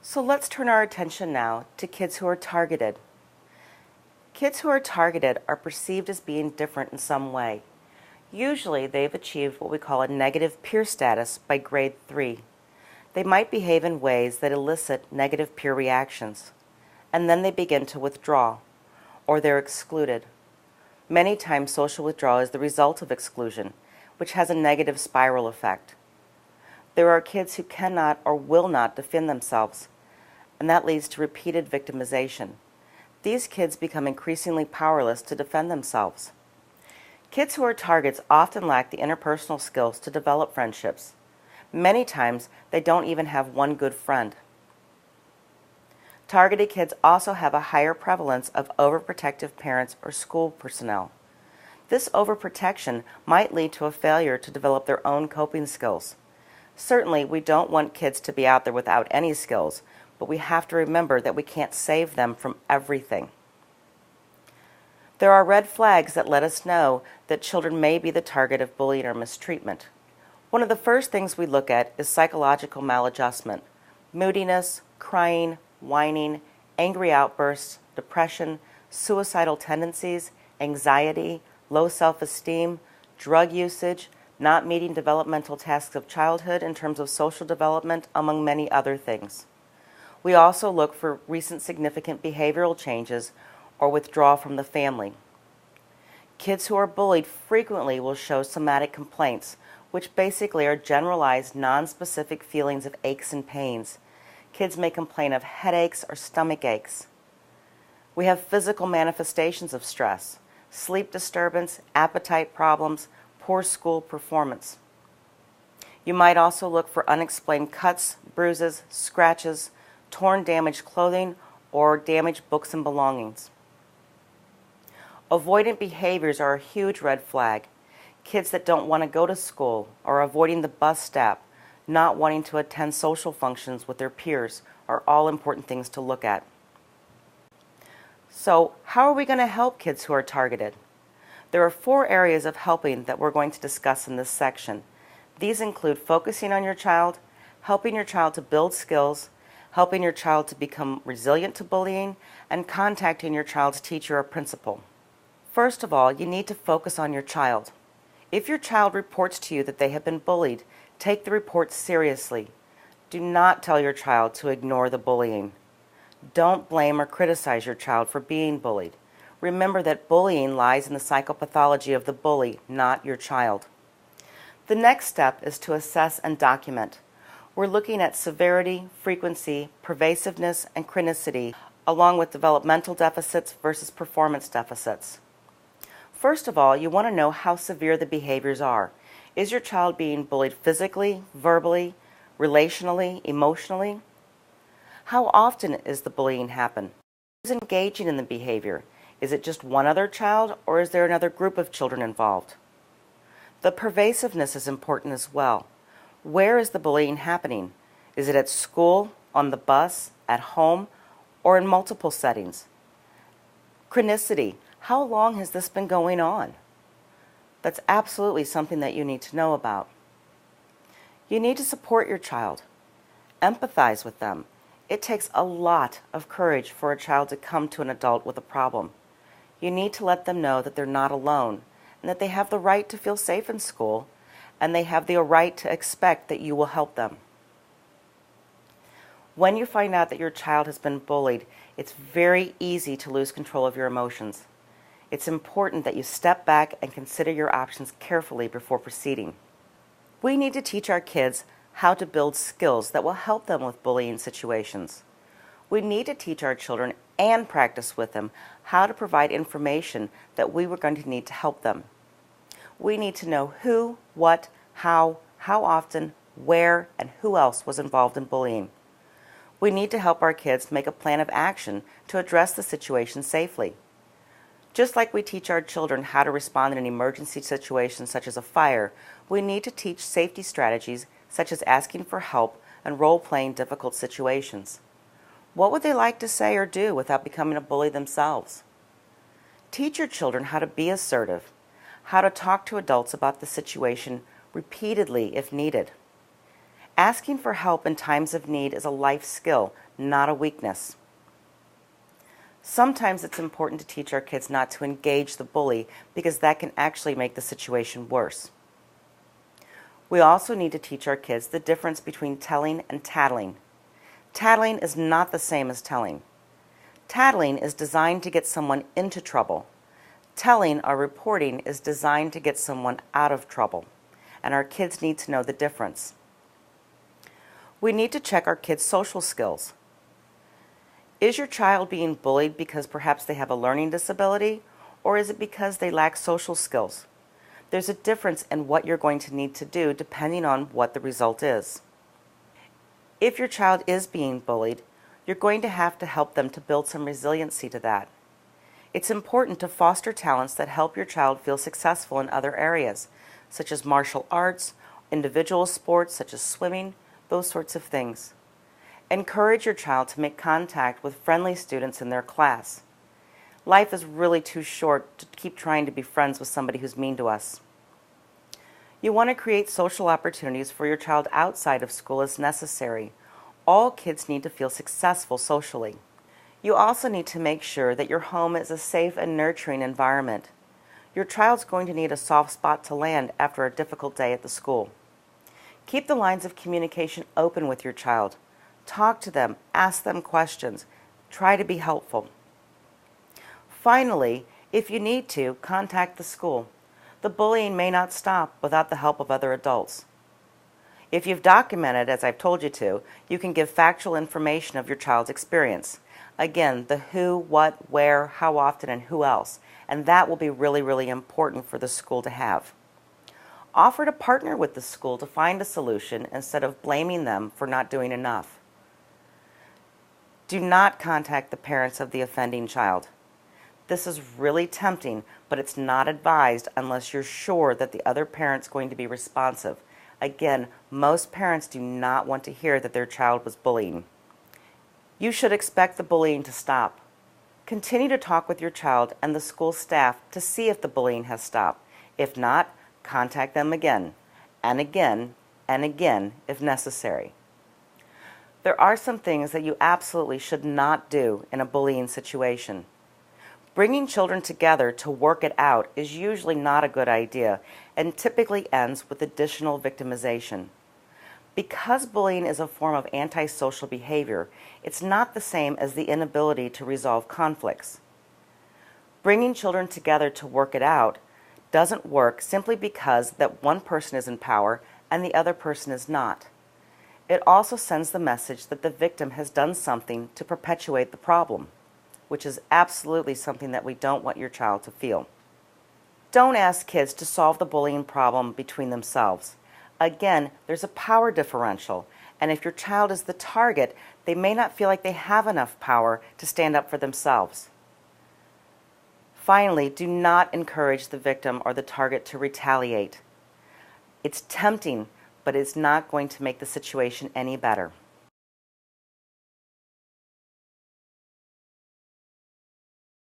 So let's turn our attention now to kids who are targeted. Kids who are targeted are perceived as being different in some way. Usually they've achieved what we call a negative peer status by grade 3. They might behave in ways that elicit negative peer reactions, and then they begin to withdraw, or they're excluded. Many times social withdrawal is the result of exclusion, which has a negative spiral effect. There are kids who cannot or will not defend themselves, and that leads to repeated victimization. These kids become increasingly powerless to defend themselves. Kids who are targets often lack the interpersonal skills to develop friendships. Many times, they don't even have one good friend. Targeted kids also have a higher prevalence of overprotective parents or school personnel. This overprotection might lead to a failure to develop their own coping skills. Certainly, we don't want kids to be out there without any skills, but we have to remember that we can't save them from everything. There are red flags that let us know that children may be the target of bullying or mistreatment. One of the first things we look at is psychological maladjustment, moodiness, crying, whining, angry outbursts, depression, suicidal tendencies, anxiety, low self-esteem, drug usage, not meeting developmental tasks of childhood in terms of social development, among many other things. We also look for recent significant behavioral changes or withdrawal from the family. Kids who are bullied frequently will show somatic complaints, which basically are generalized, nonspecific feelings of aches and pains. Kids may complain of headaches or stomach aches. We have physical manifestations of stress, sleep disturbance, appetite problems, poor school performance. You might also look for unexplained cuts, bruises, scratches, torn, damaged clothing, or damaged books and belongings. Avoidant behaviors are a huge red flag. Kids that don't want to go to school or avoiding the bus stop, not wanting to attend social functions with their peers are all important things to look at. So, how are we going to help kids who are targeted? There are 4 areas of helping that we're going to discuss in this section. These include focusing on your child, helping your child to build skills, helping your child to become resilient to bullying, and contacting your child's teacher or principal. First of all, you need to focus on your child. If your child reports to you that they have been bullied, take the report seriously. Do not tell your child to ignore the bullying. Don't blame or criticize your child for being bullied. Remember that bullying lies in the psychopathology of the bully, not your child. The next step is to assess and document. We're looking at severity, frequency, pervasiveness, and chronicity, along with developmental deficits versus performance deficits. First of all, you want to know how severe the behaviors are. Is your child being bullied physically, verbally, relationally, emotionally? How often is the bullying happen? Who's engaging in the behavior? Is it just one other child, or is there another group of children involved? The pervasiveness is important as well. Where is the bullying happening? Is it at school, on the bus, at home, or in multiple settings? Chronicity. How long has this been going on? That's absolutely something that you need to know about. You need to support your child. Empathize with them. It takes a lot of courage for a child to come to an adult with a problem. You need to let them know that they're not alone and that they have the right to feel safe in school, and they have the right to expect that you will help them. When you find out that your child has been bullied, it's very easy to lose control of your emotions. It's important that you step back and consider your options carefully before proceeding. We need to teach our kids how to build skills that will help them with bullying situations. We need to teach our children and practice with them how to provide information that we were going to need to help them. We need to know who, what, how often, where, and who else was involved in bullying. We need to help our kids make a plan of action to address the situation safely. Just like we teach our children how to respond in an emergency situation such as a fire, we need to teach safety strategies such as asking for help and role-playing difficult situations. What would they like to say or do without becoming a bully themselves? Teach your children how to be assertive, how to talk to adults about the situation repeatedly if needed. Asking for help in times of need is a life skill, not a weakness. Sometimes it's important to teach our kids not to engage the bully because that can actually make the situation worse. We also need to teach our kids the difference between telling and tattling. Tattling is not the same as telling. Tattling is designed to get someone into trouble. Telling or reporting is designed to get someone out of trouble, and our kids need to know the difference. We need to check our kids' social skills. Is your child being bullied because perhaps they have a learning disability, or is it because they lack social skills? There's a difference in what you're going to need to do depending on what the result is. If your child is being bullied, you're going to have to help them to build some resiliency to that. It's important to foster talents that help your child feel successful in other areas, such as martial arts, individual sports such as swimming, those sorts of things. Encourage your child to make contact with friendly students in their class. Life is really too short to keep trying to be friends with somebody who's mean to us. You want to create social opportunities for your child outside of school as necessary. All kids need to feel successful socially. You also need to make sure that your home is a safe and nurturing environment. Your child's going to need a soft spot to land after a difficult day at the school. Keep the lines of communication open with your child. Talk to them, ask them questions, try to be helpful. Finally, if you need to, contact the school. The bullying may not stop without the help of other adults. If you've documented, as I've told you to, you can give factual information of your child's experience. Again, the who, what, where, how often, and who else. And that will be really, really important for the school to have. Offer to partner with the school to find a solution instead of blaming them for not doing enough. Do not contact the parents of the offending child. This is really tempting, but it's not advised unless you're sure that the other parent's going to be responsive. Again, most parents do not want to hear that their child was bullying. You should expect the bullying to stop. Continue to talk with your child and the school staff to see if the bullying has stopped. If not, contact them again, and again, and again if necessary. There are some things that you absolutely should not do in a bullying situation. Bringing children together to work it out is usually not a good idea and typically ends with additional victimization. Because bullying is a form of antisocial behavior, it's not the same as the inability to resolve conflicts. Bringing children together to work it out doesn't work simply because that one person is in power and the other person is not. It also sends the message that the victim has done something to perpetuate the problem, which is absolutely something that we don't want your child to feel. Don't ask kids to solve the bullying problem between themselves. Again, there's a power differential, and if your child is the target, they may not feel like they have enough power to stand up for themselves. Finally, do not encourage the victim or the target to retaliate. It's tempting, but it's not going to make the situation any better.